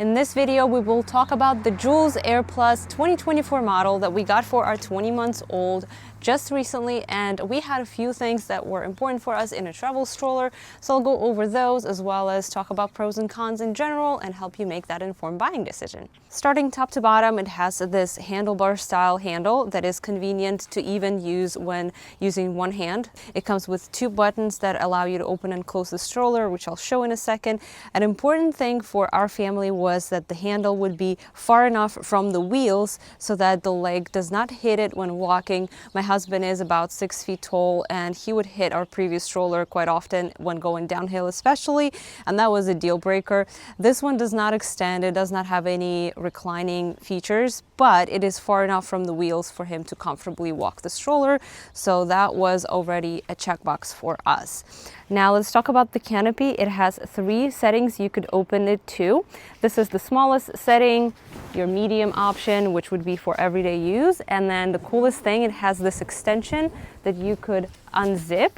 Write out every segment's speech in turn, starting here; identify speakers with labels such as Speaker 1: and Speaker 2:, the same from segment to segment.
Speaker 1: In this video, we will talk about the Joolz AER Plus 2024 model that we got for our 20 months old just recently, and we had a few things that were important for us in a travel stroller, so I'll go over those as well as talk about pros and cons in general and help you make that informed buying decision. Starting top to bottom, it has this handlebar style handle that is convenient to even use when using one hand. It comes with two buttons that allow you to open and close the stroller, which I'll show in a second. An important thing for our family was that the handle would be far enough from the wheels so that the leg does not hit it when walking. My husband is about 6 feet tall, and he would hit our previous stroller quite often when going downhill especially, and that was a deal breaker. This one does not extend, it does not have any reclining features, but it is far enough from the wheels for him to comfortably walk the stroller, so that was already a checkbox for us. Now let's talk about the Canopy. It has 3 settings you could open it to. This is the smallest setting, your medium option, which would be for everyday use. And then the coolest thing, it has this extension that you could unzip,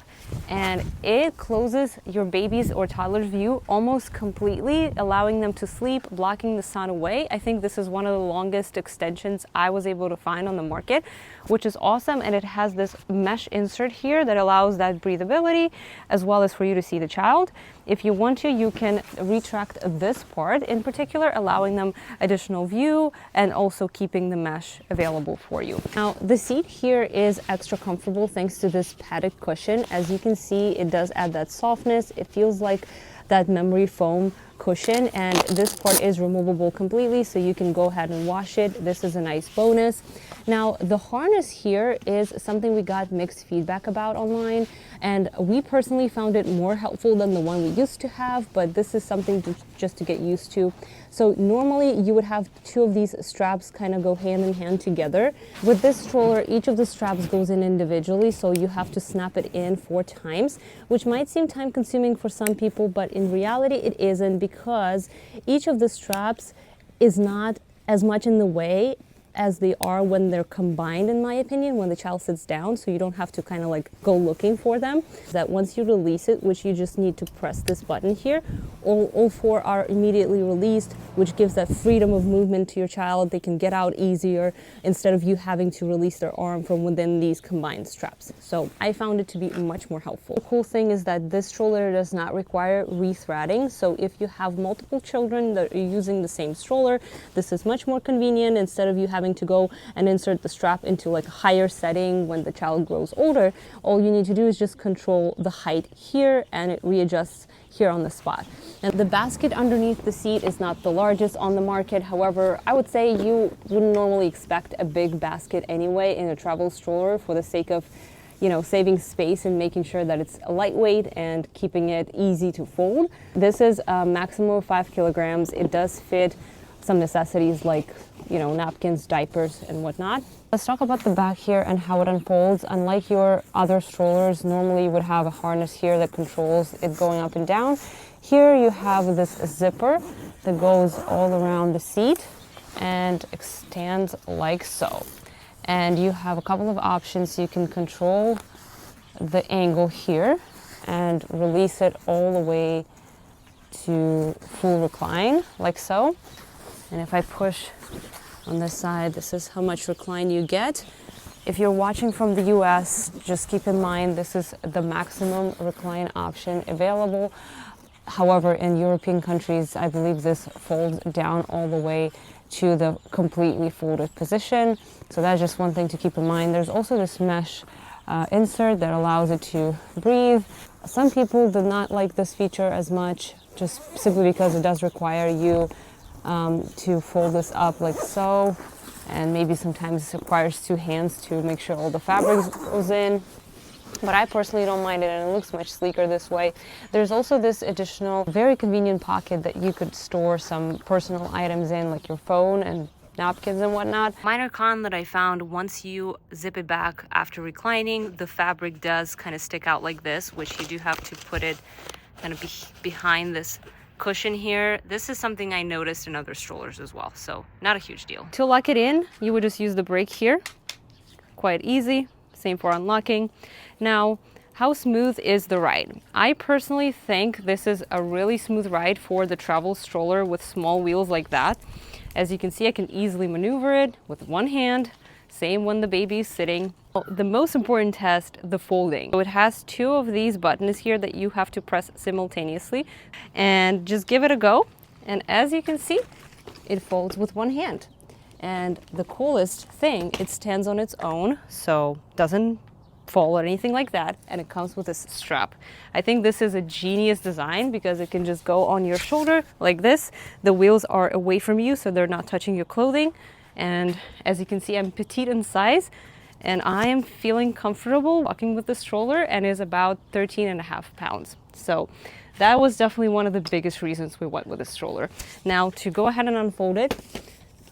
Speaker 1: and it closes your baby's or toddler's view almost completely, allowing them to sleep, blocking the sun away. I think this is one of the longest extensions I was able to find on the market, which is awesome. And it has this mesh insert here that allows that breathability as well as for you to see the child. If you want to, you can retract this part in particular, allowing them additional view and also keeping the mesh available for you. Now, the seat here is extra comfortable thanks to this padded cushion. As you can see, it does add that softness. It feels like that memory foam cushion, and this part is removable completely, so you can go ahead and wash it. This is a nice bonus. Now, the harness here is something we got mixed feedback about online, and we personally found it more helpful than the one we used to have, but this is something just to get used to. So normally you would have 2 of these straps kind of go hand in hand together. With this stroller, each of the straps goes in individually, so you have to snap it in 4 times, which might seem time consuming for some people, but in reality it isn't, because each of the straps is not as much in the way as they are when they're combined, in my opinion, when the child sits down, so you don't have to kind of like go looking for them. That once you release it, which you just need to press this button here, all 4 are immediately released, which gives that freedom of movement to your child. They can get out easier instead of you having to release their arm from within these combined straps. So I found it to be much more helpful. The cool thing is that this stroller does not require rethreading, so if you have multiple children that are using the same stroller, this is much more convenient. Instead of you having to go and insert the strap into like a higher setting when the child grows older, all you need to do is just control the height here, and it readjusts here on the spot. And the basket underneath the seat is not the largest on the market. However, I would say you wouldn't normally expect a big basket anyway in a travel stroller, for the sake of, you know, saving space and making sure that it's lightweight and keeping it easy to fold. This is a maximum of 5 kilograms. It does fit some necessities like, you know, napkins, diapers, and whatnot. Let's talk about the back here and how it unfolds. Unlike your other strollers, normally you would have a harness here that controls it going up and down. Here you have this zipper that goes all around the seat and extends like so. And you have a couple of options. You can control the angle here and release it all the way to full recline, like so. And if I push on this side, this is how much recline you get. If you're watching from the US, just keep in mind this is the maximum recline option available. However, in European countries, I believe this folds down all the way to the completely folded position. So that's just one thing to keep in mind. There's also this mesh insert that allows it to breathe. Some people do not like this feature as much, just simply because it does require you to fold this up like so, and maybe sometimes it requires 2 hands to make sure all the fabric goes in. But I personally don't mind it, and it looks much sleeker this way. There's also this additional very convenient pocket that you could store some personal items in, like your phone and napkins and whatnot. Minor con that I found, once you zip it back after reclining, the fabric does kind of stick out like this, which you do have to put it kind of behind this cushion here. This is something I noticed in other strollers as well, so not a huge deal. To lock it in, you would just use the brake here. Quite easy. Same for unlocking. Now, How smooth is the ride? I personally think this is a really smooth ride for the travel stroller with small wheels like that. As you can see, I can easily maneuver it with one hand, same when the baby is sitting. The most important test, the folding. So it has two of these buttons here that you have to press simultaneously, and just give it a go. And as you can see, it folds with one hand. And the coolest thing, it stands on its own, so doesn't fall or anything like that, and it comes with this strap. I think this is a genius design because it can just go on your shoulder like this. The wheels are away from you, so they're not touching your clothing. And as you can see, I'm petite in size, and I am feeling comfortable walking with the stroller, and is about 13.5 pounds. So that was definitely one of the biggest reasons we went with the stroller. Now to go ahead and unfold it,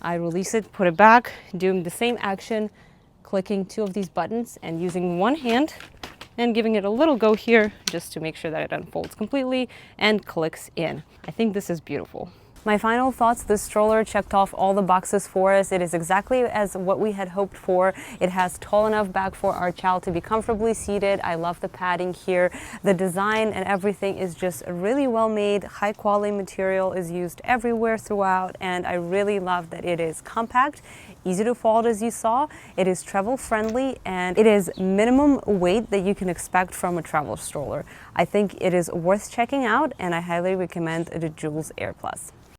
Speaker 1: I release it, put it back, doing the same action, clicking two of these buttons and using one hand and giving it a little go here just to make sure that it unfolds completely and clicks in. I think this is beautiful. My final thoughts, this stroller checked off all the boxes for us. It is exactly as what we had hoped for. It has tall enough back for our child to be comfortably seated. I love the padding here. The design and everything is just really well made. High quality material is used everywhere throughout, and I really love that it is compact, easy to fold as you saw. It is travel friendly, and it is minimum weight that you can expect from a travel stroller. I think it is worth checking out, and I highly recommend the Joolz AER Plus.